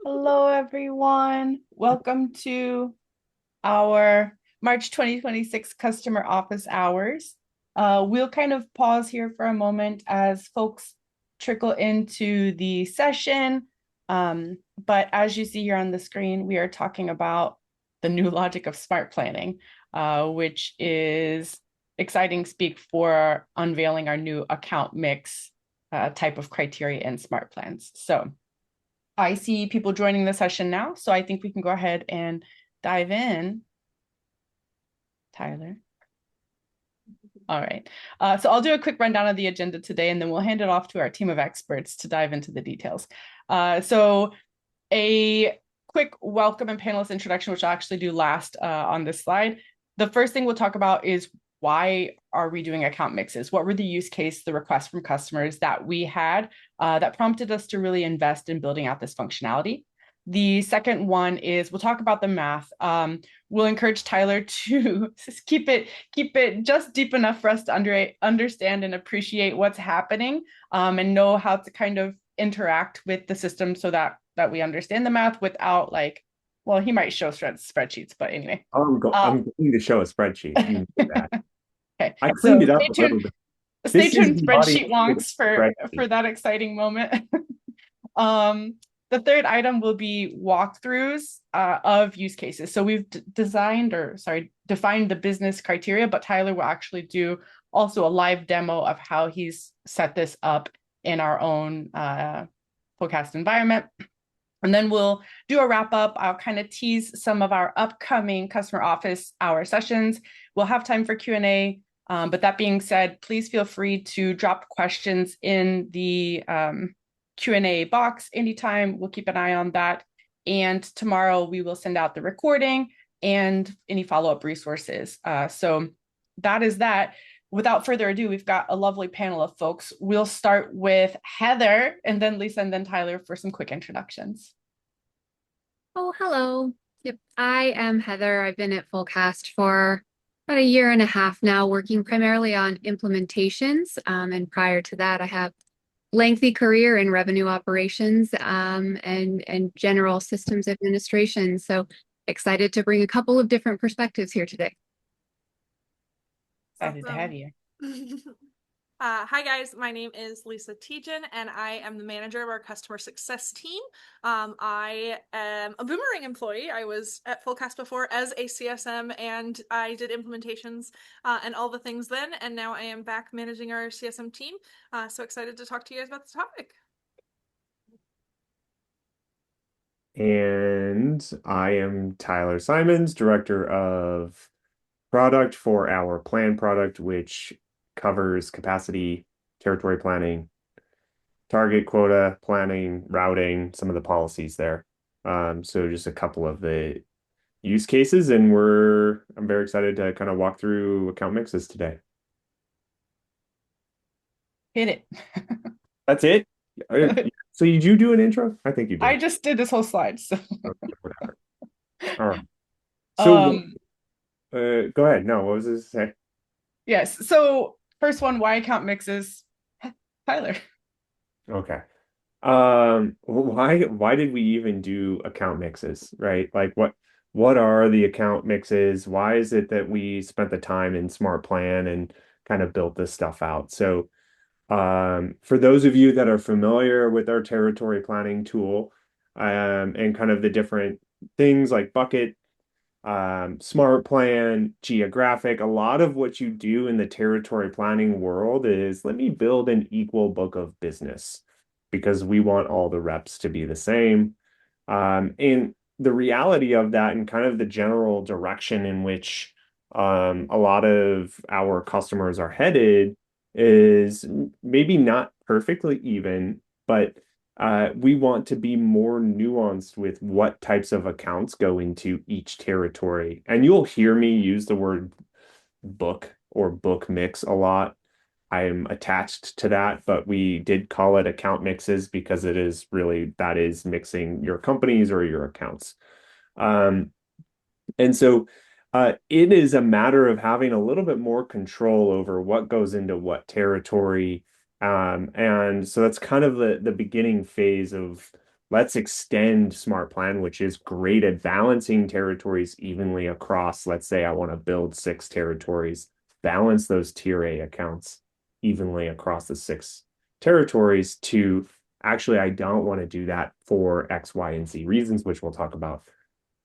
Hello, everyone. Welcome to our March 2026 customer office hours. We'll kind of pause here for a moment as folks trickle into the session. But as you see here on the screen, we are talking about the new logic of smart planning, which is exciting speak for unveiling our new account mix type of criteria in smart plans. So I see people joining the session now, so I think we can go ahead and dive in. Tyler. All right. So I'll do a quick rundown of the agenda today, and then we'll hand it off to our team of experts to dive into the details. So a quick welcome and panelist introduction, which I'll actually do last on this slide. The first thing we'll talk about is why are we doing account mixes? What were the use case, the requests from customers that we had that prompted us to really invest in building out this functionality? The second one is we'll talk about the math. We'll encourage Tyler to keep it just deep enough for us to understand and appreciate what's happening and know how to kind of interact with the system so that we understand the math without well, he might show spreadsheets, but anyway. I'm going to show a spreadsheet. You know that. Okay, I so cleaned it up a little bit. stay This is tuned, the audience spreadsheet for the wonks for spreadsheet. that exciting moment. The third item will be walkthroughs of use cases. So we've defined the business criteria, but Tyler will actually do also a live demo of how he's set this up in our own Fullcast environment. And then we'll do a wrap up. I'll kind of tease some of our upcoming customer office hour sessions. We'll have time for Q&A. But that being said, please feel free to drop questions in the Q&A box anytime. We'll keep an eye on that. And tomorrow we will send out the recording and any follow-up resources. So that is that. Without further ado, we've got a lovely panel of folks. We'll start with Heather, and then Lisa, and then Tyler for some quick introductions. Oh, hello. Yep, I am Heather. I've been at Fullcast for about a year and a half now, working primarily on implementations. And prior to that, I have lengthy career in revenue operations and general systems administration. So excited to bring a couple of different perspectives here today. Excited to have you. Hi guys, my name is Lisa Tejan and I am the manager of our customer success team. I am a Boomerang employee. I was at Fullcast before as a CSM and I did implementations and all the things then, and now I am back managing our CSM team. So excited to talk to you guys about this topic. And I am Tyler Simons, Director of Product for our Plan product, which covers capacity, territory planning, target quota planning, routing, some of the policies there. So just a couple of the use cases, and I'm very excited to kind of walk through account mixes today. Hit it. That's it. So did you do an intro? I think you I did. just did this whole slide. So. Okay, whatever. All right. So go ahead. No, what was this to say? Yes. So first one, why account mixes? Tyler. Okay. Why did we even do account mixes, right? Like what are the account mixes? Why is it that we spent the time in SmartPlan and kind of built this stuff out? So for those of you that are familiar with our territory planning tool, and kind of the different things like bucket, SmartPlan, geographic, a lot of what you do in the territory planning world is let me build an equal book of business because we want all the reps to be the same. And the reality of that and kind of the general direction in which a lot of our customers are headed is maybe not perfectly even, but we want to be more nuanced with what types of accounts go into each territory. And you'll hear me use the word book or book mix a lot. I am attached to that, but we did call it account mixes because that is mixing your companies or your accounts. And so it is a matter of having a little bit more control over what goes into what territory. And so that's kind of the beginning phase of let's extend SmartPlan, which is great at balancing territories evenly across. Let's say I want to build 6 territories, balance those tier A accounts evenly across the 6 territories to actually, I don't want to do that for X, Y, and Z reasons, which we'll talk about.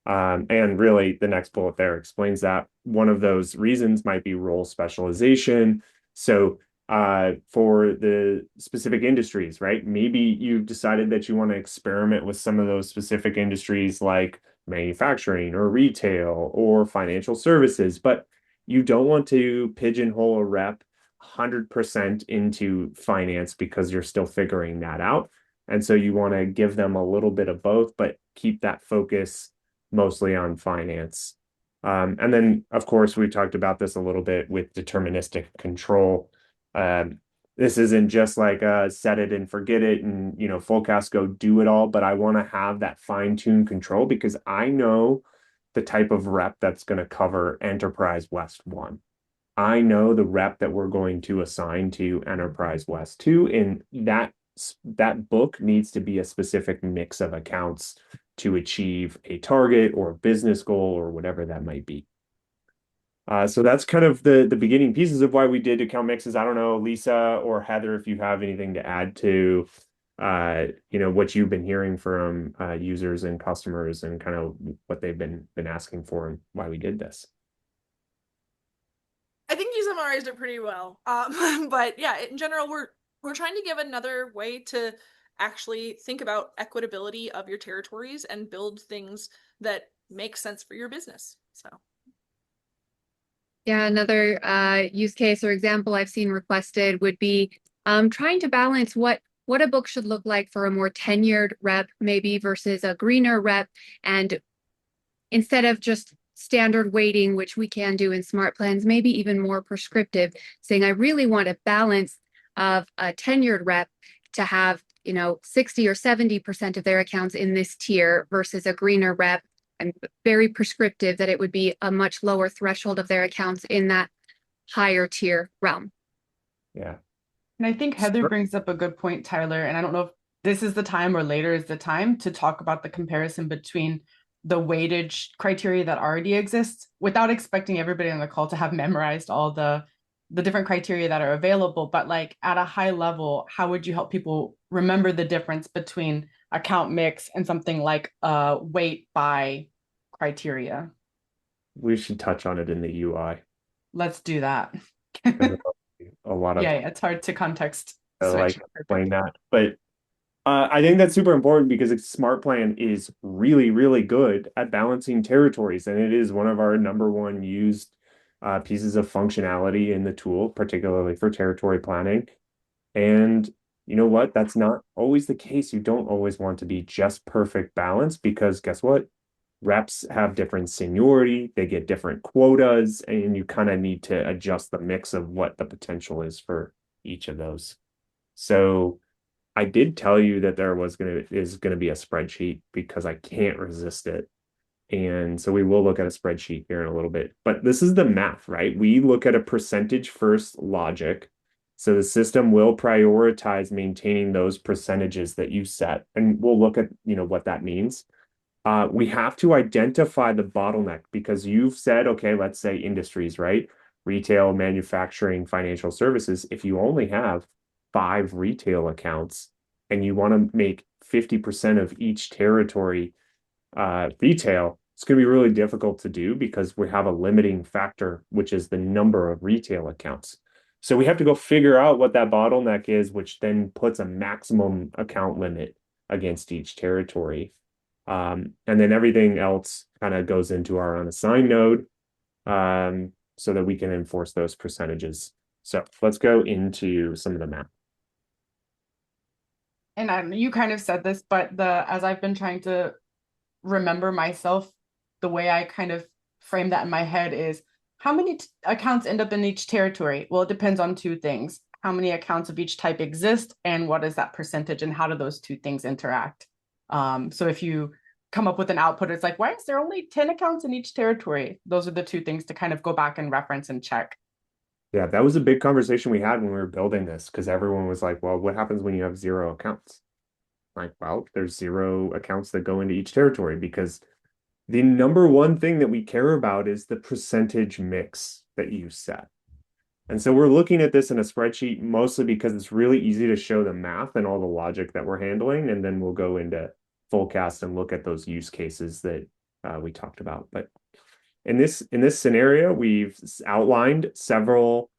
And really, the next bullet there explains that one of those reasons might be role specialization. So for the specific industries, right? Maybe you've decided that you want to experiment with some of those specific industries like manufacturing or retail or financial services, but you don't want to pigeonhole a rep 100% into finance because you're still figuring that out. And so you want to give them a little bit of both, but keep that focus mostly on finance. And then, of course, we talked about this a little bit with deterministic control. This isn't just like set it and forget it and, Fullcast go do it all, but I want to have that fine-tuned control because I know the type of rep that's going to cover Enterprise West 1. I know the rep that we're going to assign to Enterprise West 2, and that book needs to be a specific mix of accounts to achieve a target or a business goal or whatever that might be. So that's kind of the beginning pieces of why we did account mixes. I don't know, Lisa or Heather, if you have anything to add to what you've been hearing from users and customers and kind of what they've been asking for and why we did this. I think you summarized it pretty well. But yeah, in general, we're trying to give another way to actually think about equitability of your territories and build things that make sense for your business. So Yeah, another use case or example I've seen requested would be trying to balance what a book should look like for a more tenured rep, maybe versus a greener rep. And instead of just standard weighting, which we can do in SmartPlans, maybe even more prescriptive, saying I really want a balance of a tenured rep to have 60 or 70% of their accounts in this tier versus a greener rep, and very prescriptive that it would be a much lower threshold of their accounts in that higher tier realm. Yeah. And I think Heather brings up a good point, Tyler. And I don't know if this is the time or later is the time to talk about the comparison between the weightage criteria that already exists without expecting everybody on the call to have memorized all the different criteria that are available. But like at a high level, how would you help people remember the difference between account mix and something like weight by criteria? We should touch on it in the UI. Let's do that. A lot of Yeah, it's hard to context like switch. explain that, but I think that's super important because SmartPlan is really, really good at balancing territories, and it is one of our number one used pieces of functionality in the tool, particularly for territory planning. And you know what? That's not always the case. You don't always want to be just perfect balance because guess what? Reps have different seniority, they get different quotas, and you kind of need to adjust the mix of what the potential is for each of those. So I did tell you that there is gonna be a spreadsheet because I can't resist it. And so we will look at a spreadsheet here in a little bit. But this is the math, right? We look at a percentage first logic. So the system will prioritize maintaining those percentages that you set. And we'll look at, what that means. We have to identify the bottleneck because you've said, okay, let's say industries, right? Retail, manufacturing, financial services. If you only have 5 retail accounts and you want to make 50% of each territory retail, it's going to be really difficult to do because we have a limiting factor, which is the number of retail accounts. So we have to go figure out what that bottleneck is, which then puts a maximum account limit against each territory. And then everything else kind of goes into our unassigned node so that we can enforce those percentages. So let's go into some of the math. And you kind of said this, but as I've been trying to remember myself, the way I kind of frame that in my head is how many accounts end up in each territory? Well, it depends on 2 things. How many accounts of each type exist, and what is that percentage, and how do those 2 things interact? So if you come up with an output, it's like, why is there only 10 accounts in each territory? Those are the 2 things to kind of go back and reference and check. Yeah, that was a big conversation we had when we were building this because everyone was like, well, what happens when you have 0 accounts? Like, well, there's 0 accounts that go into each territory because the number one thing that we care about is the percentage mix that you set. And so we're looking at this in a spreadsheet mostly because it's really easy to show the math and all the logic that we're handling. And then we'll go into Fullcast and look at those use cases that we talked about. But in this scenario, we've outlined several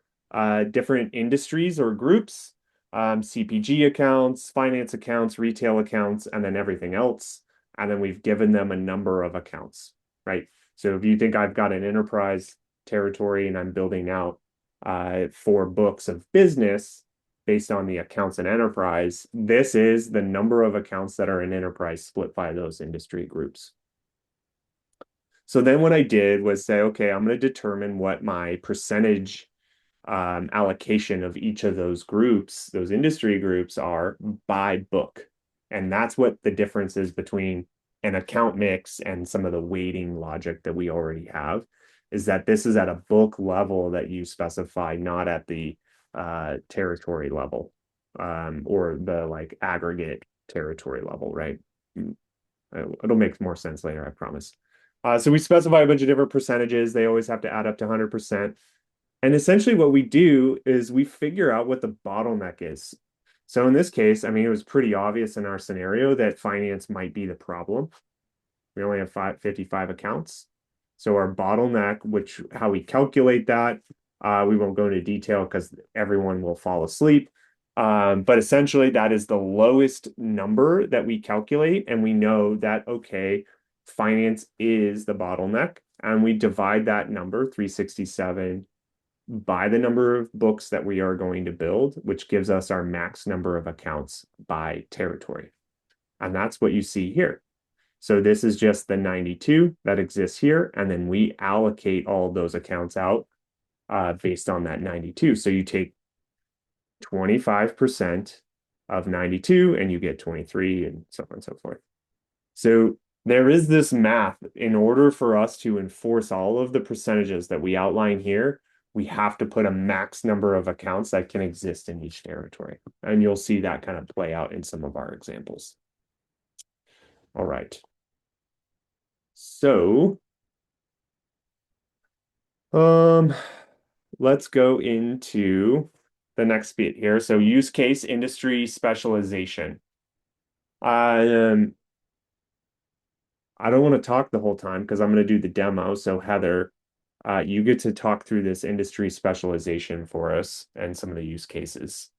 different industries or groups, CPG accounts, finance accounts, retail accounts, and then everything else. And then we've given them a number of accounts, right? So if you think I've got an enterprise territory and I'm building out 4 books of business based on the accounts in enterprise, this is the number of accounts that are in enterprise split by those industry groups. So then what I did was say, okay, I'm going to determine what my percentage allocation of each of those groups, those industry groups, are by book. And that's what the difference is between an account mix and some of the weighting logic that we already have, is that this is at a book level that you specify, not at the territory level or the like aggregate territory level, right? It'll make more sense later, I promise. So we specify a bunch of different percentages. They always have to add up to 100%. And essentially what we do is we figure out what the bottleneck is. So in this case, I mean, it was pretty obvious in our scenario that finance might be the problem. We only have 55 accounts. So our bottleneck, how we calculate that, we won't go into detail because everyone will fall asleep. But essentially that is the lowest number that we calculate. And we know that, okay, finance is the bottleneck. And we divide that number, 367, by the number of books that we are going to build, which gives us our max number of accounts by territory. And that's what you see here. So this is just the 92 that exists here. And then we allocate all those accounts out based on that 92. So you take 25% of 92 and you get 23 and so on and so forth. So there is this math. In order for us to enforce all of the percentages that we outline here, we have to put a max number of accounts that can exist in each territory. And you'll see that kind of play out in some of our examples. All right. So, let's go into the next bit here. So use case industry specialization. I don't want to talk the whole time because I'm going to do the demo. So Heather, you get to talk through this industry specialization for us and some of the use cases.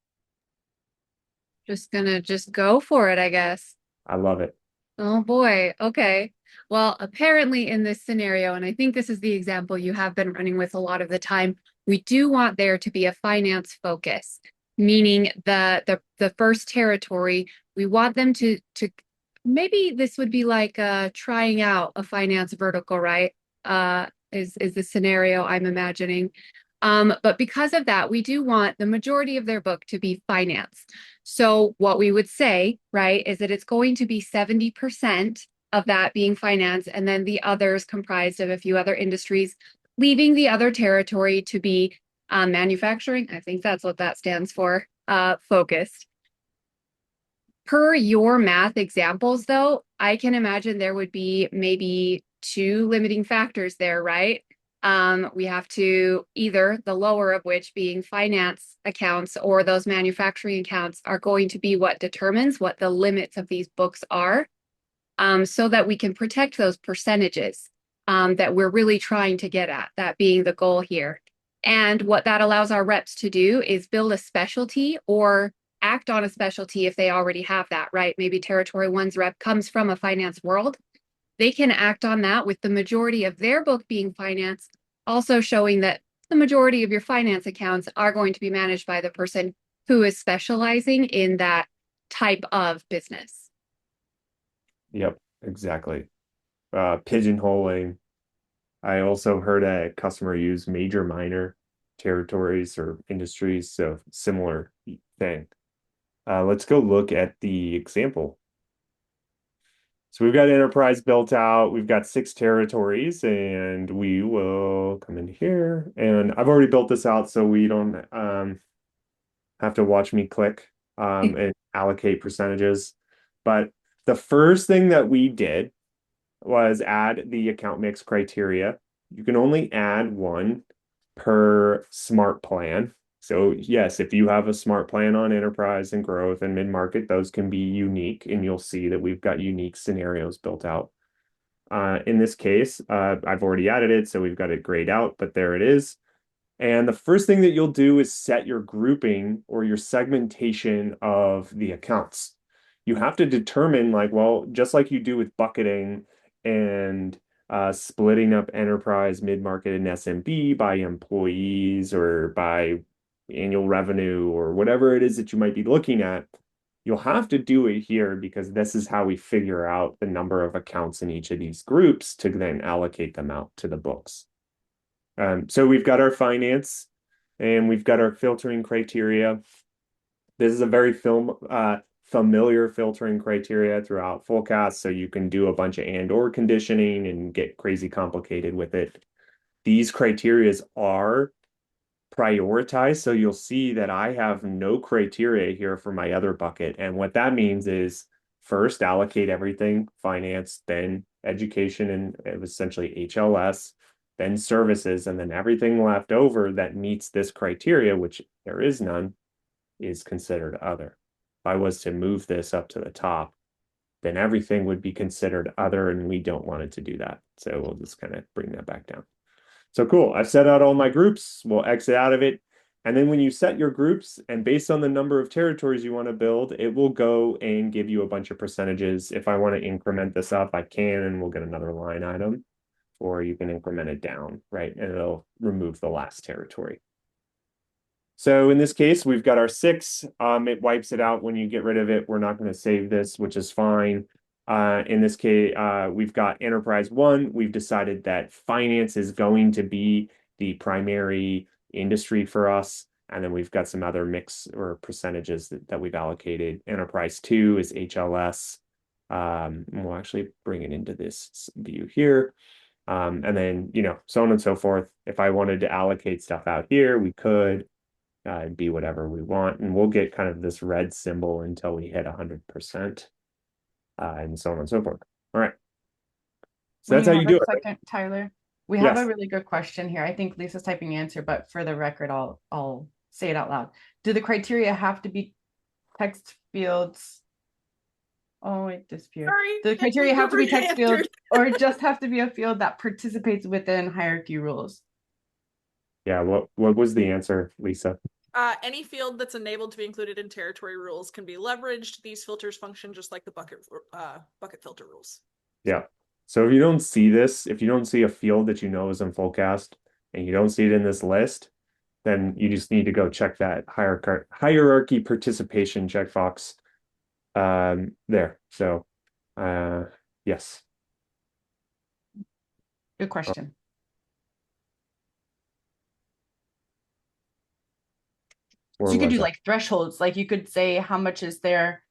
Just gonna go for it, I guess. I love it. Oh boy. Okay. Well, apparently in this scenario, and I think this is the example you have been running with a lot of the time, we do want there to be a finance focus, meaning the first territory, we want them to maybe this would be like trying out a finance vertical, right? Is the scenario I'm imagining. But because of that, we do want the majority of their book to be finance. So what we would say, right, is that it's going to be 70% of that being finance, and then the others comprised of a few other industries, leaving the other territory to be manufacturing. I think that's what that stands for, focused. Per your math examples, though, I can imagine there would be maybe 2 limiting factors there, right? We have to either the lower of which being finance accounts or those manufacturing accounts are going to be what determines what the limits of these books are, so that we can protect those percentages that we're really trying to get at, that being the goal here. And what that allows our reps to do is build a specialty or act on a specialty if they already have that, right? Maybe Territory 1's rep comes from a finance world. They can act on that with the majority of their book being finance, also showing that the majority of your finance accounts are going to be managed by the person who is specializing in that type of business. Yep, exactly. Pigeonholing. I also heard a customer use major minor territories or industries, so similar thing. Let's go look at the example. So we've got enterprise built out. We've got 6 territories, and we will come in here. And I've already built this out, so we don't have to watch me click and allocate percentages. But the first thing that we did was add the account mix criteria. You can only add one per smart plan. So yes, if you have a smart plan on enterprise and growth and mid-market, those can be unique, and you'll see that we've got unique scenarios built out. In this case, I've already added it, so we've got it grayed out, but there it is. And the first thing that you'll do is set your grouping or your segmentation of the accounts. You have to determine, like, well, just like you do with bucketing and splitting up enterprise, mid-market, and SMB by employees or by annual revenue or whatever it is that you might be looking at, you'll have to do it here because this is how we figure out the number of accounts in each of these groups to then allocate them out to the books. So we've got our finance and we've got our filtering criteria. This is a very familiar filtering criteria throughout Fullcast, so you can do a bunch of and/or conditioning and get crazy complicated with it. These criterias are prioritized, so you'll see that I have no criteria here for my other bucket. And what that means is first allocate everything, finance, then education and essentially HLS, then services, and then everything left over that meets this criteria, which there is none, is considered other. If I was to move this up to the top, then everything would be considered other, and we don't want it to do that. So we'll just kind of bring that back down. So cool. I've set out all my groups. We'll exit out of it. And then when you set your groups and based on the number of territories you want to build, it will go and give you a bunch of percentages. If I want to increment this up, I can, and we'll get another line item, or you can increment it down, right? And it'll remove the last territory. So in this case, we've got our 6. It wipes it out when you get rid of it. We're not going to save this, which is fine. In this case, we've got Enterprise 1. We've decided that finance is going to be the primary industry for us. And then we've got some other mix or percentages that we've allocated. Enterprise 2 is HLS. We'll actually bring it into this view here. And then, so on and so forth. If I wanted to allocate stuff out here, we could. Be whatever we want, and we'll get kind of this red symbol until we hit 100%, and so on and so forth. All right. So that's how you do it. Second, Tyler. We have a really good question here. I think Lisa's typing the answer, but for the record, I'll say it out loud. Do the criteria have to be text fields? Oh, it disappeared. Sorry, do the criteria have to be text fields, or just have to be a field that participates within hierarchy rules? Yeah, what was the answer, Lisa? Any field that's enabled to be included in territory rules can be leveraged. These filters function just like the bucket filter rules. Yeah. So if you don't see this, if you don't see a field that you know is in Fullcast and you don't see it in this list, then you just need to go check that hierarchy participation checkbox there. So yes. Good question. So you could do like thresholds, like you could say how much is their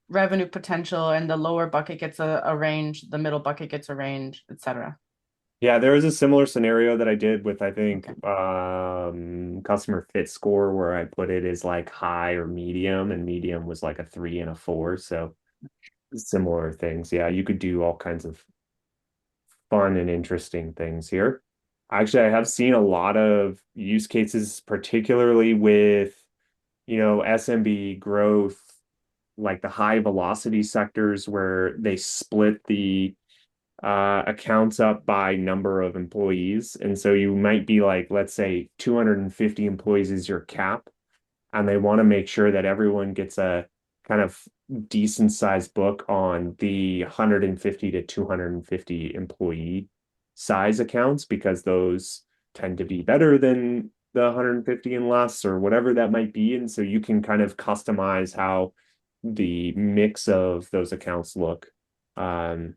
revenue potential, and the lower bucket gets a range, the middle bucket gets a range, etc. Yeah, there was a similar scenario that I did with, I think, customer fit score, where I put it as like high or medium, and medium was like a 3 and a 4. So similar things. Yeah, you could do all kinds of fun and interesting things here. Actually, I have seen a lot of use cases, particularly with SMB growth, like the high velocity sectors where they split the accounts up by number of employees. And so you might be like, let's say 250 employees is your cap, and they want to make sure that everyone gets a kind of decent sized book on the 150 to 250 employee size accounts, because those tend to be better than the 150 and less, or whatever that might be. And so you can kind of customize how the mix of those accounts look in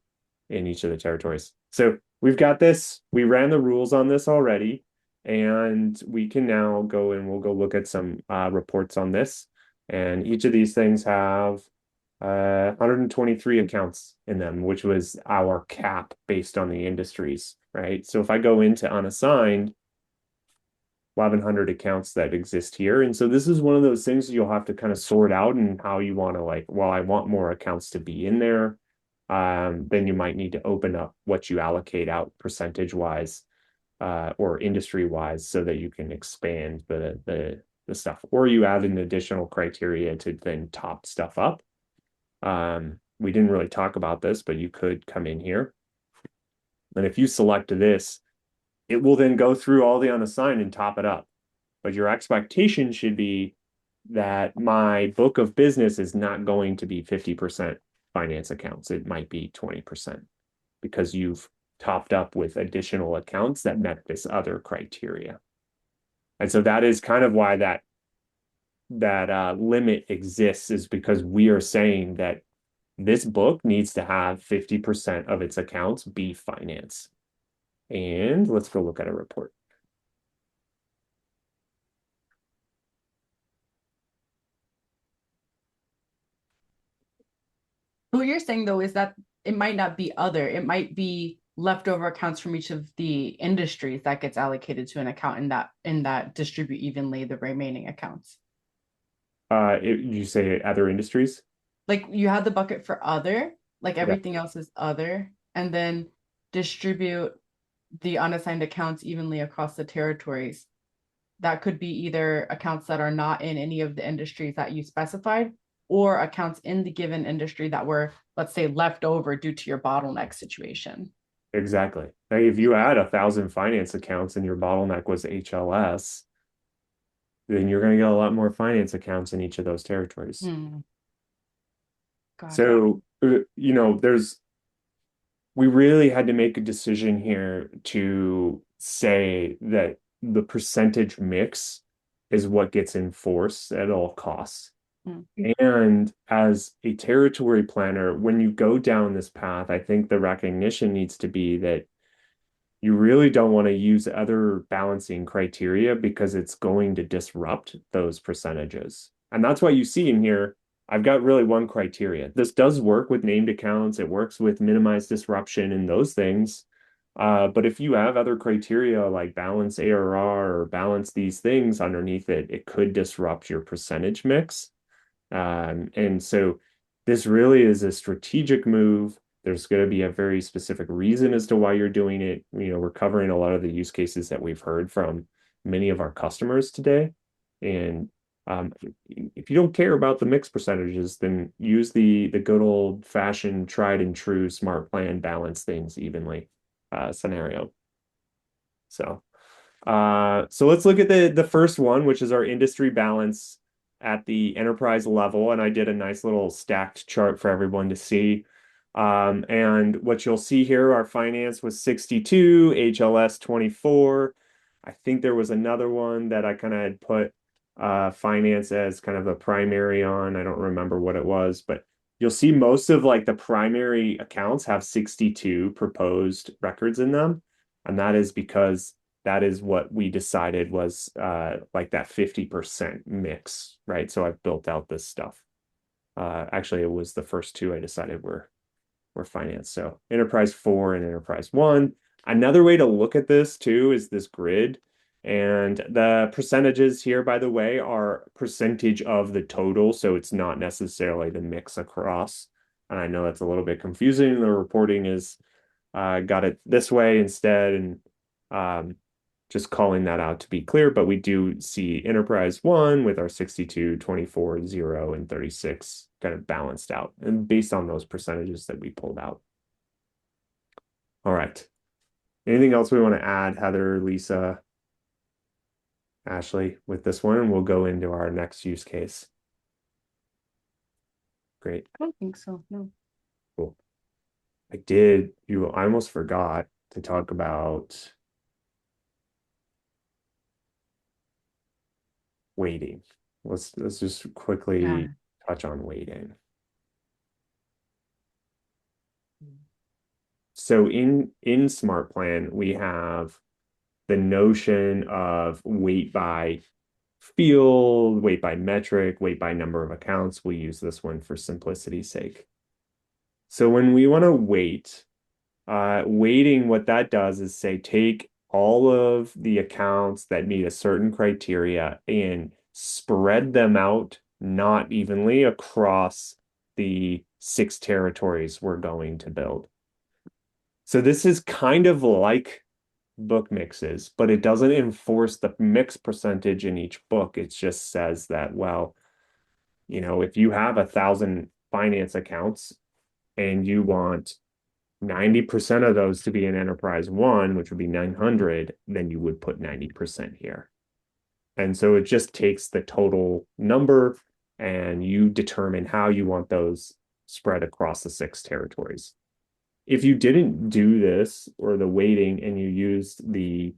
each of the territories. So we've got this. We ran the rules on this already, and we can now go and we'll go look at some reports on this. And each of these things have 123 accounts in them, which was our cap based on the industries, right? So if I go into unassigned, 1,100 accounts that exist here. And so this is one of those things you'll have to kind of sort out and how you want to like, well, I want more accounts to be in there. Then you might need to open up what you allocate out percentage wise or industry wise so that you can expand the stuff, or you add an additional criteria to then top stuff up. We didn't really talk about this, but you could come in here. And if you select this, it will then go through all the unassigned and top it up. But your expectation should be that my book of business is not going to be 50% finance accounts. It might be 20% because you've topped up with additional accounts that met this other criteria. And so that is kind of why that limit exists, is because we are saying that this book needs to have 50% of its accounts be finance. And let's go look at a report. What you're saying though is that it might not be other, it might be leftover accounts from each of the industries that gets allocated to an account in that distribute evenly the remaining accounts. You say other industries? Like you have the bucket for other, like Yeah. everything else is other, and then distribute the unassigned accounts evenly across the territories. That could be either accounts that are not in any of the industries that you specified, or accounts in the given industry that were, let's say, left over due to your bottleneck situation. Exactly. Like if you had 1,000 finance accounts and your bottleneck was HLS, then you're going to get a lot more finance accounts in each of those territories. Gotcha. So, we really had to make a decision here to say that the percentage mix is what gets enforced at all costs. And as a territory planner, when you go down this path, I think the recognition needs to be that you really don't want to use other balancing criteria because it's going to disrupt those percentages. And that's why you see in here, I've got really one criteria. This does work with named accounts. It works with minimized disruption and those things. But if you have other criteria like balance ARR or balance these things underneath it, it could disrupt your percentage mix. And so this really is a strategic move. There's going to be a very specific reason as to why you're doing it. We're covering a lot of the use cases that we've heard from many of our customers today. And if you don't care about the mix percentages, then use the good old fashioned tried and true SmartPlan balance things evenly scenario. So let's look at the first one, which is our industry balance at the enterprise level. And I did a nice little stacked chart for everyone to see. And what you'll see here, our finance was 62, HLS 24. I think there was another one that I kind of had put finance as kind of a primary on. I don't remember what it was, but you'll see most of like the primary accounts have 62 proposed records in them. And that is because that is what we decided was like that 50% mix, right? So I've built out this stuff. Actually, it was the first two I decided were finance. So enterprise 4 and enterprise 1. Another way to look at this too is this grid. And the percentages here, by the way, are percentage of the total. So it's not necessarily the mix across. And I know that's a little bit confusing. The reporting is got it this way instead. And just calling that out to be clear, but we do see enterprise 1 with our 62, 24, 0, and 36 kind of balanced out and based on those percentages that we pulled out. All right. Anything else we want to add, Heather, Lisa, Ashley, with this one? And we'll go into our next use case. Great. I don't think so, no. Cool. I almost forgot to talk about weighting. Let's just quickly touch on weighting. So in SmartPlan, we have the notion of weight by field, weight by metric, weight by number of accounts. We use this one for simplicity's sake. So when we want to weight, weighting, what that does is say, take all of the accounts that meet a certain criteria and spread them out not evenly across the 6 territories we're going to build. So this is kind of like book mixes, but it doesn't enforce the mix percentage in each book. It just says that, well, if you have 1,000 finance accounts and you want 90% of those to be in enterprise one, which would be 900, then you would put 90% here. And so it just takes the total number and you determine how you want those spread across the 6 territories. If you didn't do this or the weighting and you used the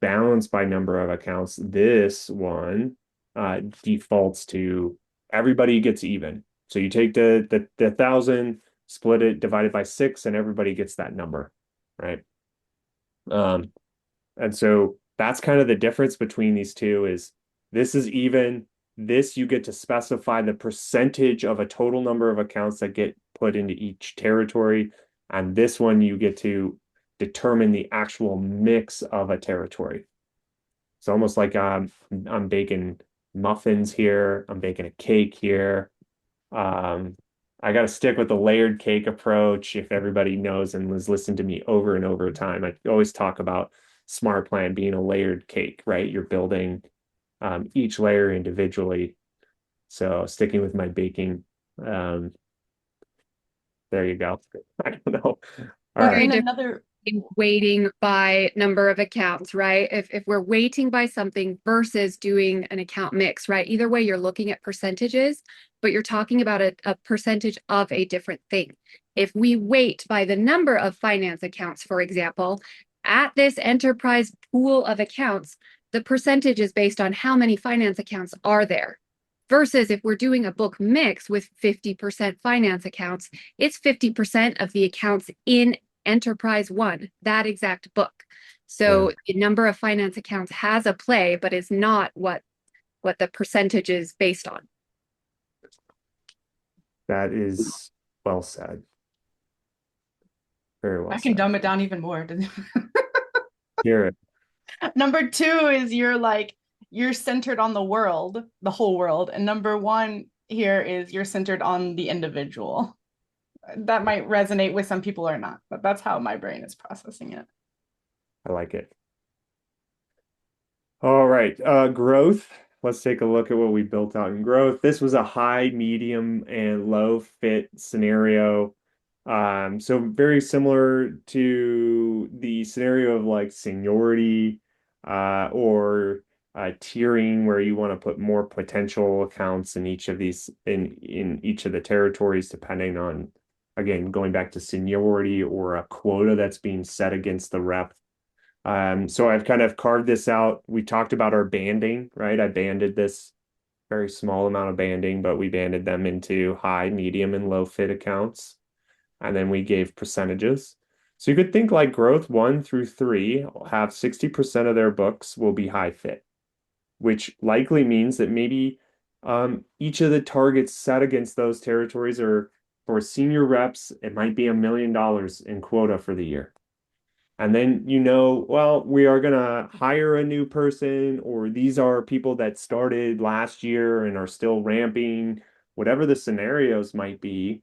balance by number of accounts, this one defaults to everybody gets even. So you take the 1,000, split it, divide it by 6, and everybody gets that number, right? And so that's kind of the difference between these two is this is even. This you get to specify the percentage of a total number of accounts that get put into each territory. And this one you get to determine the actual mix of a territory. It's almost like I'm baking muffins here. I'm baking a cake here. I got to stick with the layered cake approach. If everybody knows and has listened to me over and over time, I always talk about SmartPlan being a layered cake, right? You're building each layer individually. So sticking with my baking, there you go. I don't know. All right. And another weighting by number of accounts, right? If we're weighting by something versus doing an account mix, right? Either way, you're looking at percentages, but you're talking about a percentage of a different thing. If we weight by the number of finance accounts, for example, at this enterprise pool of accounts, the percentage is based on how many finance accounts are there. Versus if we're doing a book mix with 50% finance accounts, it's 50% of the accounts in enterprise one, that exact book. So the number of finance accounts has a play, but is not what the percentage is based on. That is well said. Very well I can said. dumb it down even more. Hear it. Number 2 is you're centered on the world, the whole world. And number 1 here is you're centered on the individual. That might resonate with some people or not, but that's how my brain is processing it. I like it. All right. Growth. Let's take a look at what we built out in growth. This was a high, medium, and low fit scenario. So very similar to the scenario of like seniority or tiering where you want to put more potential accounts in each of these in each of the territories, depending on, again, going back to seniority or a quota that's being set against the rep. So I've kind of carved this out. We talked about our banding, right? I banded this very small amount of banding, but we banded them into high, medium, and low fit accounts. And then we gave percentages. So you could think like growth 1 through 3 have 60% of their books will be high fit, which likely means that maybe each of the targets set against those territories are for senior reps, it might be $1 million in quota for the year. And then, well, we are going to hire a new person, or these are people that started last year and are still ramping, whatever the scenarios might be.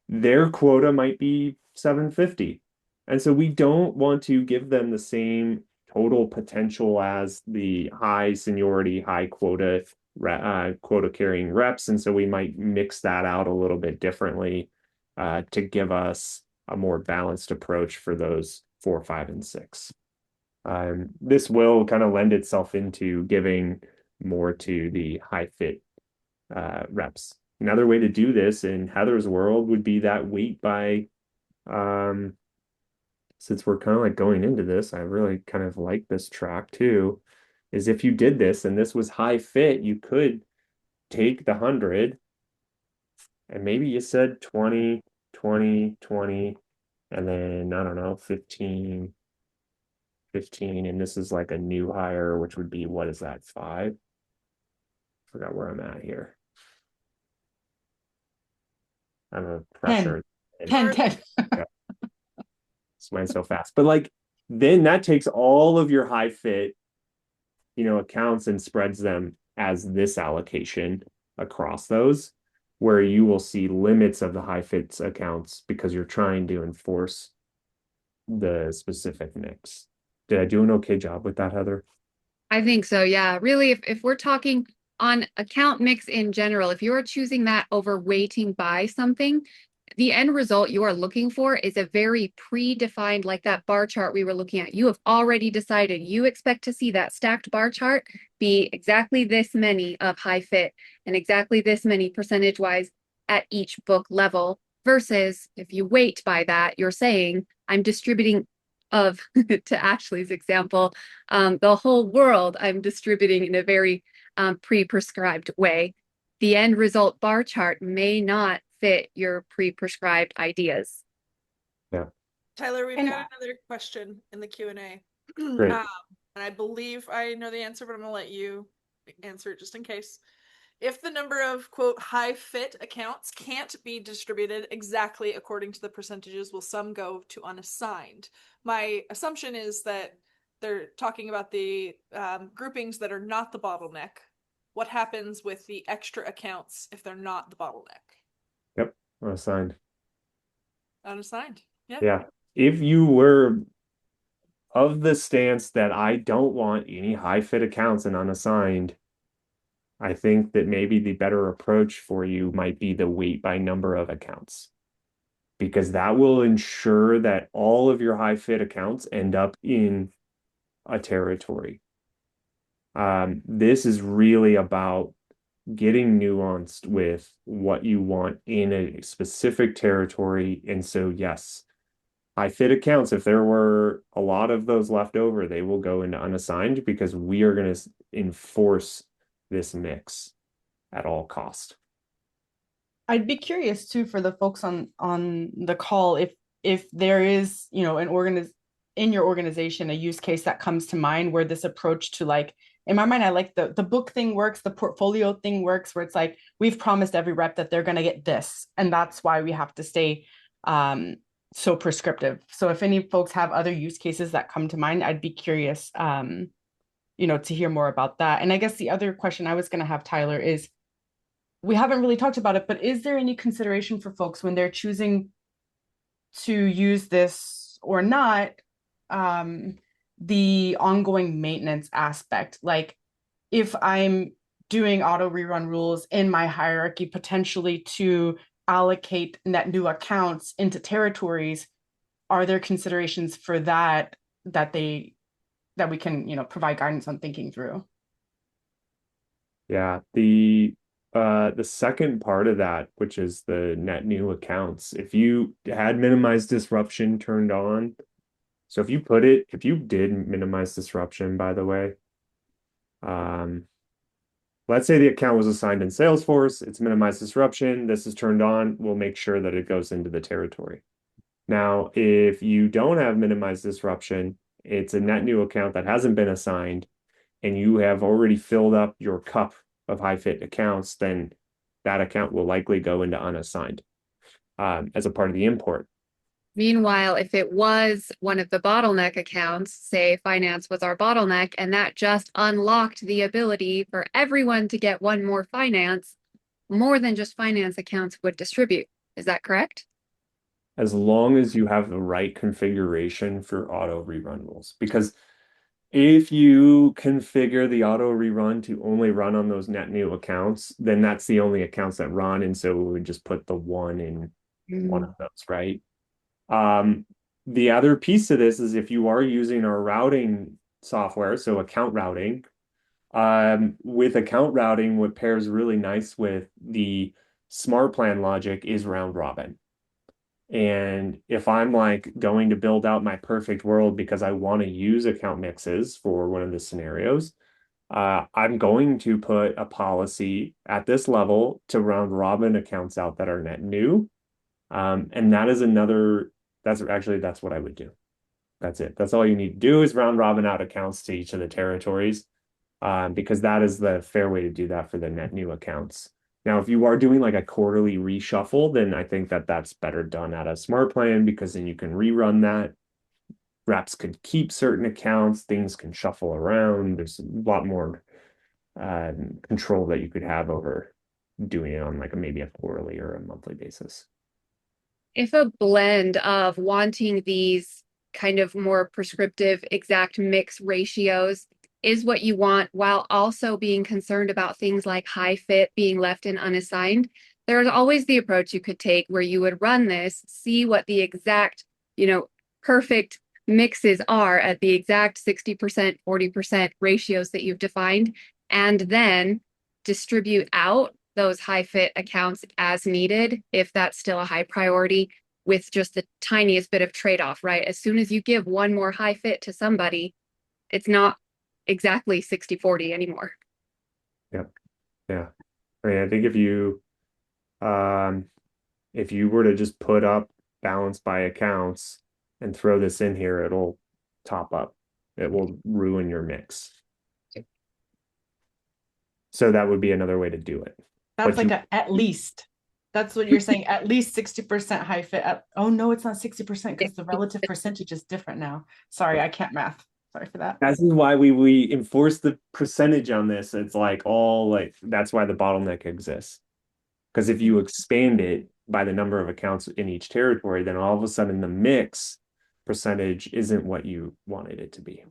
Their quota might be 750. And so we don't want to give them the same total potential as the high seniority, high quota carrying reps. And so we might mix that out a little bit differently to give us a more balanced approach for those 4, 5, and 6. This will kind of lend itself into giving more to the high fit reps. Another way to do this in Heather's world would be that weight by, since we're kind of like going into this, I really kind of like this track too, is if you did this and this was high fit, you could take the 100 and maybe you said 20, 20, 20, and then, I don't know, 15, 15, and this is like a new hire, which would be, what is that, 5? Forgot where I'm at here. I'm a pressure. 10. 10. Yeah. Mine's so fast. But like then that takes all of your high fit, accounts and spreads them as this allocation across those, where you will see limits of the high fits accounts because you're trying to enforce the specific mix. Did I do an okay job with that, Heather? I think so, yeah. Really, if we're talking on account mix in general, if you're choosing that over weighting by something, the end result you are looking for is a very predefined, like that bar chart we were looking at. You have already decided you expect to see that stacked bar chart be exactly this many of high fit and exactly this many percentage wise at each book level. Versus if you weight by that, you're saying I'm distributing of to Ashley's example, the whole world I'm distributing in a very pre-prescribed way. The end result bar chart may not fit your pre-prescribed ideas. Yeah. Tyler, we've And got another question in the Q&A. Great. And I believe I know the answer, but I'm going to let you answer it just in case. If the number of, quote, high fit accounts can't be distributed exactly according to the percentages, will some go to unassigned? My assumption is that they're talking about the groupings that are not the bottleneck. What happens with the extra accounts if they're not the bottleneck? Yep. Unassigned. Unassigned. Yeah. Yeah. If you were of the stance that I don't want any high fit accounts and unassigned, I think that maybe the better approach for you might be the weight by number of accounts, because that will ensure that all of your high fit accounts end up in a territory. This is really about getting nuanced with what you want in a specific territory. And so, yes, high fit accounts, if there were a lot of those left over, they will go into unassigned because we are going to enforce this mix at all cost. I'd be curious too for the folks on the call if there is, in your organization a use case that comes to mind where this approach to, like, in my mind, I like the book thing works, the portfolio thing works, where it's like we've promised every rep that they're going to get this, and that's why we have to stay so prescriptive. So if any folks have other use cases that come to mind, I'd be curious to hear more about that. And I guess the other question I was going to have, Tyler, is we haven't really talked about it, but is there any consideration for folks when they're choosing to use this or not, the ongoing maintenance aspect? Like, if I'm doing auto rerun rules in my hierarchy, potentially to allocate net new accounts into territories, are there considerations for that we can provide guidance on thinking through? Yeah, the second part of that, which is the net new accounts, if you had minimize disruption turned on, so if you did minimize disruption, by the way, let's say the account was assigned in Salesforce, it's minimized disruption, this is turned on, we'll make sure that it goes into the territory. Now, if you don't have minimized disruption, it's a net new account that hasn't been assigned, and you have already filled up your cup of high fit accounts, then that account will likely go into unassigned as a part of the import. Meanwhile, if it was one of the bottleneck accounts, say finance was our bottleneck, and that just unlocked the ability for everyone to get one more finance, more than just finance accounts would distribute. Is that correct? As long as you have the right configuration for auto rerun rules. Because if you configure the auto rerun to only run on those net new accounts, then that's the only accounts that run. And so we would just put the one in one of those, right? The other piece of this is if you are using our routing software, so account routing, with account routing, what pairs really nice with the SmartPlan logic is round robin. And if I'm like going to build out my perfect world because I want to use account mixes for one of the scenarios, I'm going to put a policy at this level to round robin accounts out that are net new. And that's what I would do. That's it. That's all you need to do is round robin out accounts to each of the territories, because that is the fair way to do that for the net new accounts. Now, if you are doing like a quarterly reshuffle, then I think that that's better done at a SmartPlan because then you can rerun that reps could keep certain accounts, things can shuffle around. There's a lot more control that you could have over doing it on like maybe a quarterly or a monthly basis. If a blend of wanting these kind of more prescriptive exact mix ratios is what you want while also being concerned about things like high fit being left in unassigned, there's always the approach you could take where you would run this, see what the exact, perfect mixes are at the exact 60%, 40% ratios that you've defined, and then distribute out those high fit accounts as needed if that's still a high priority, with just the tiniest bit of trade-off, right? As soon as you give one more high fit to somebody, it's not exactly 60-40 anymore. Yep. Yeah. I mean, I think if you were to just put up balance by accounts and throw this in here, it'll top up. It will ruin your mix. So that would be another way to do it. That's like at least. That's what you're saying. At least 60% high fit. Oh no, it's not 60% because the relative percentage is different now. Sorry, I can't math. Sorry for that. This is why we enforce the percentage on this. It's like that's why the bottleneck exists. Because if you expand it by the number of accounts in each territory, then all of a sudden the mix percentage isn't what you wanted it to be.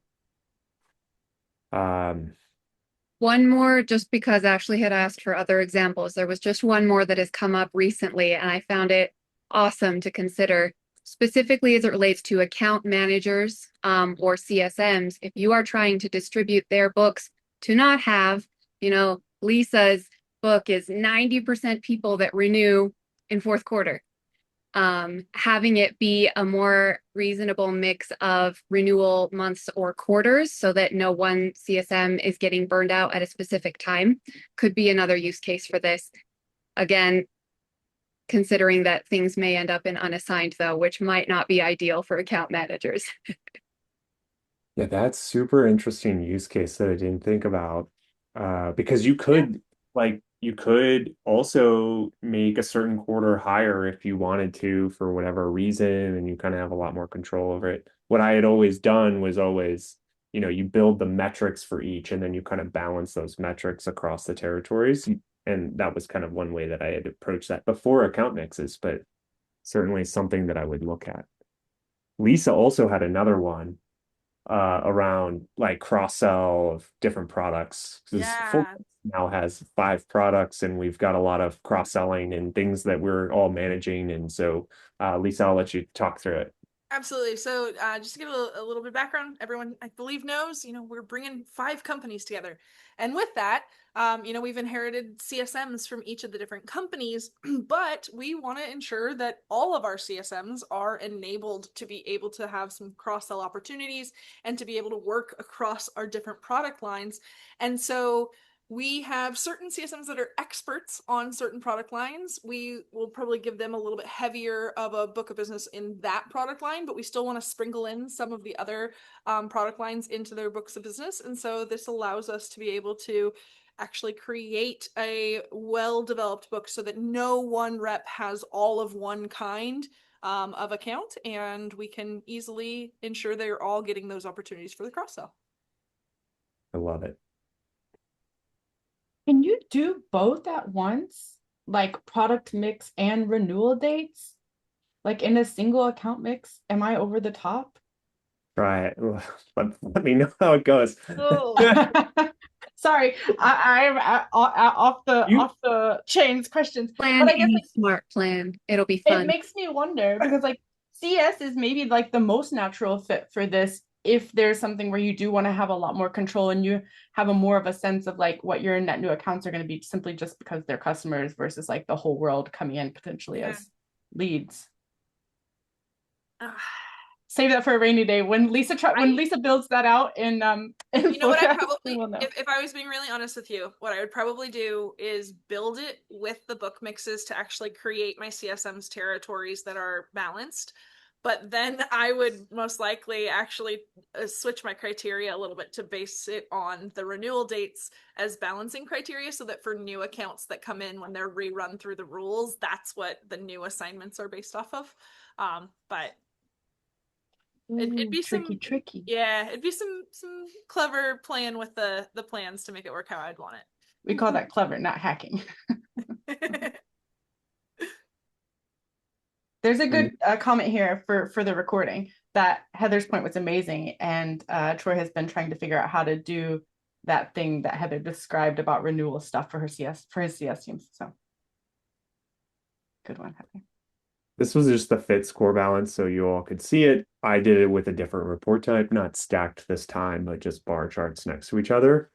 One more, just because Ashley had asked for other examples. There was just one more that has come up recently, and I found it awesome to consider, specifically as it relates to account managers or CSMs. If you are trying to distribute their books to not have, Lisa's book is 90% people that renew in fourth quarter. Having it be a more reasonable mix of renewal months or quarters so that no one CSM is getting burned out at a specific time could be another use case for this. Again, considering that things may end up in unassigned though, which might not be ideal for account managers. Yeah, that's super interesting use case that I didn't think about. Because you could also make a certain quarter higher if you wanted to for whatever reason, and you kind of have a lot more control over it. What I had always done was you build the metrics for each, and then you kind of balance those metrics across the territories. And that was kind of one way that I had approached that before account mixes, but certainly something that I would look at. Lisa also had another one around like cross-sell of different products. Because Yeah. now has 5 products, and we've got a lot of cross-selling and things that we're all managing. And so, Lisa, I'll let you talk through it. Absolutely. So, just to give a little bit of background, everyone I believe knows, we're bringing 5 companies together. And with that, we've inherited CSMs from each of the different companies, but we want to ensure that all of our CSMs are enabled to be able to have some cross-sell opportunities and to be able to work across our different product lines. And so we have certain CSMs that are experts on certain product lines. We will probably give them a little bit heavier of a book of business in that product line, but we still want to sprinkle in some of the other product lines into their books of business. And so this allows us to be able to actually create a well-developed book so that no one rep has all of one kind of account, and we can easily ensure they're all getting those opportunities for the cross-sell. I love it. Can you do both at once? Like product mix and renewal dates? Like in a single account mix? Am I over the top? Try it. Let me know how it goes. Oh. Sorry, I'm off the chains questions. Plan But I guess a smart plan. It'll be it fun. makes me wonder because like CS is maybe like the most natural fit for this if there's something where you do want to have a lot more control and you have a more of a sense of like what your net new accounts are going to be simply just because they're customers versus like the whole world coming in potentially as leads. Save that for a rainy day when Lisa builds that out in You know what I'd Fullcast, probably, we'll know. if I was being really honest with you, what I would probably do is build it with the book mixes to actually create my CSM's territories that are balanced. But then I would most likely actually switch my criteria a little bit to base it on the renewal dates as balancing criteria so that for new accounts that come in when they're rerun through the rules, that's what the new assignments are based off of. But It'd Ooh, be tricky, some, tricky. yeah, it'd be some clever playing with the plans to make it work how I'd want We call that clever, not hacking. it. There's a good comment here for the recording that Heather's point was amazing, and Troy has been trying to figure out how to do that thing that Heather described about renewal stuff for his CS teams. So good one, Heather. This was just the fit score balance, so you all could see it. I did it with a different report type, not stacked this time, but just bar charts next to each other.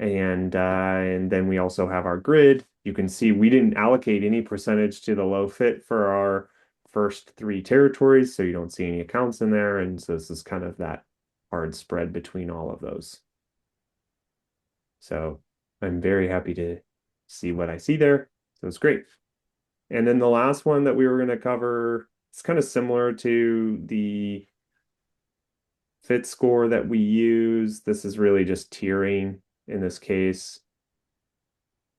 And then we also have our grid. You can see we didn't allocate any percentage to the low fit for our first 3 territories, so you don't see any accounts in there. And so this is kind of that hard spread between all of those. So I'm very happy to see what I see there. So it's great. And then the last one that we were going to cover, it's kind of similar to the fit score that we use. This is really just tiering in this case.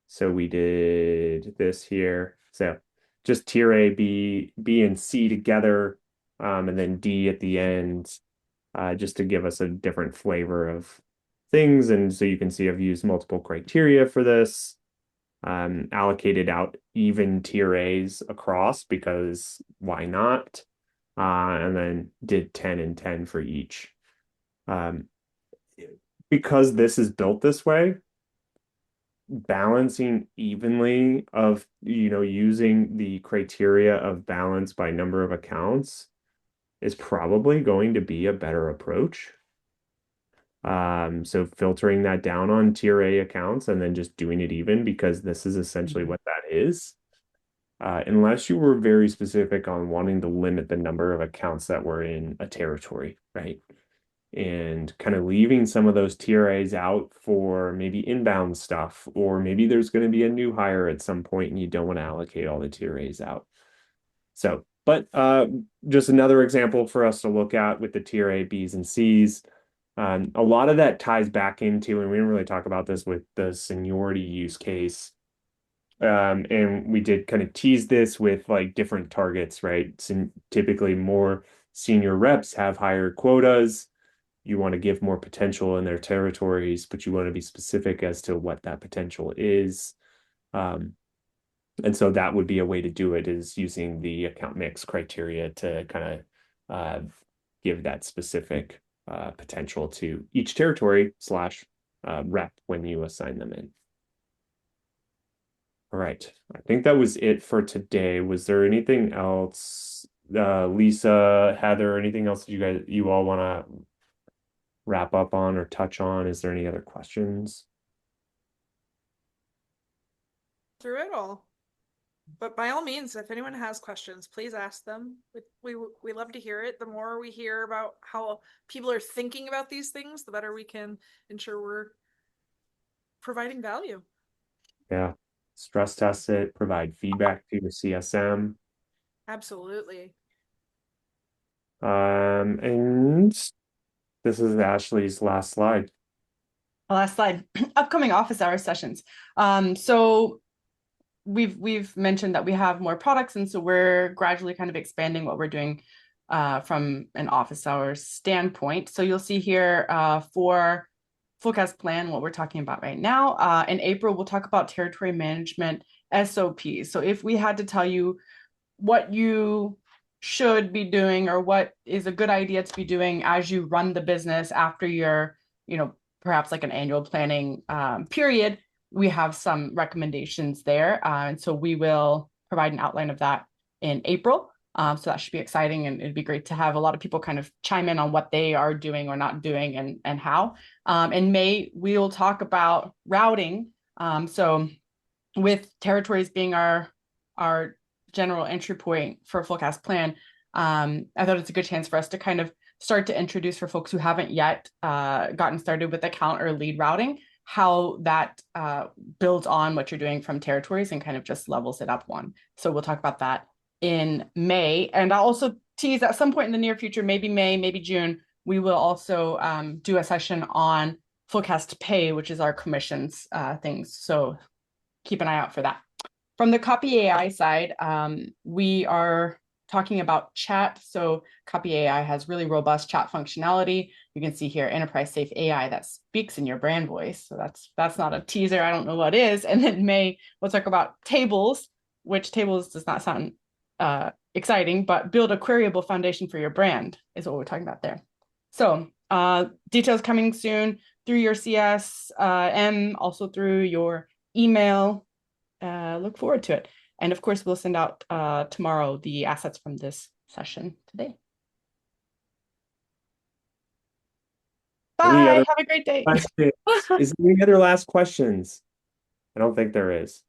So we did this here. So just tier A, B, and C together, and then D at the end, just to give us a different flavor of things. And so you can see I've used multiple criteria for this. Allocated out even tier A's across because why not? And then did 10 and 10 for each. Because this is built this way, balancing evenly of, using the criteria of balance by number of accounts is probably going to be a better approach. So filtering that down on tier A accounts and then just doing it even because this is essentially what that is. Unless you were very specific on wanting to limit the number of accounts that were in a territory, right? And kind of leaving some of those tier A's out for maybe inbound stuff, or maybe there's going to be a new hire at some point and you don't want to allocate all the tier A's out. So, but just another example for us to look at with the tier A, B's, and C's. A lot of that ties back into, and we didn't really talk about this with the seniority use case. And we did kind of tease this with like different targets, right? So typically more senior reps have higher quotas. You want to give more potential in their territories, but you want to be specific as to what that potential is. And so that would be a way to do it is using the account mix criteria to kind of give that specific potential to each territory / rep when you assign them in. All right, I think that was it for today. Was there anything else, Lisa, Heather, anything else that you all want to wrap up on or touch on? Is there any other questions? Through it all. But by all means, if anyone has questions, please ask them. We love to hear it. The more we hear about how people are thinking about these things, the better we can ensure we're providing value. Yeah. Stress test it, provide feedback to your CSM. Absolutely. And this is Ashley's last slide. Last slide. Upcoming office hour sessions. So we've mentioned that we have more products, and so we're gradually kind of expanding what we're doing from an office hours standpoint. So you'll see here for Fullcast plan, what we're talking about right now. In April, we'll talk about territory management SOPs. So if we had to tell you what you should be doing or what is a good idea to be doing as you run the business after your, perhaps like an annual planning period, we have some recommendations there. And so we will provide an outline of that in April. So that should be exciting, and it'd be great to have a lot of people kind of chime in on what they are doing or not doing and how. In May, we'll talk about routing. So with territories being our general entry point for a Fullcast plan, I thought it's a good chance for us to kind of start to introduce for folks who haven't yet gotten started with account or lead routing, how that builds on what you're doing from territories and kind of just levels it up one. So we'll talk about that in May. And I'll also tease at some point in the near future, maybe May, maybe June, we will also do a session on Fullcast pay, which is our commissions things. So keep an eye out for that. From the copy AI side, we are talking about chat. So Copy AI has really robust chat functionality. You can see here enterprise safe AI that speaks in your brand voice. So that's not a teaser. I don't know what is. And then May, we'll talk about tables, which tables does not sound exciting, but build a queryable foundation for your brand is what we're talking about there. So details coming soon through your CSM, also through your email. Look forward to it. And of course, we'll send out tomorrow the assets from this session today. Bye. Have a great day. Is there any other last questions? I don't think there is.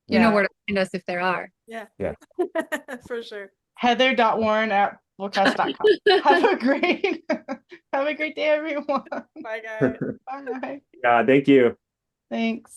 You know where to find us if there are. Yeah. Yeah. For sure. Heather.warren@fullcast.com. Have a great day, everyone. Bye, guys. Bye. Yeah, thank you. Thanks.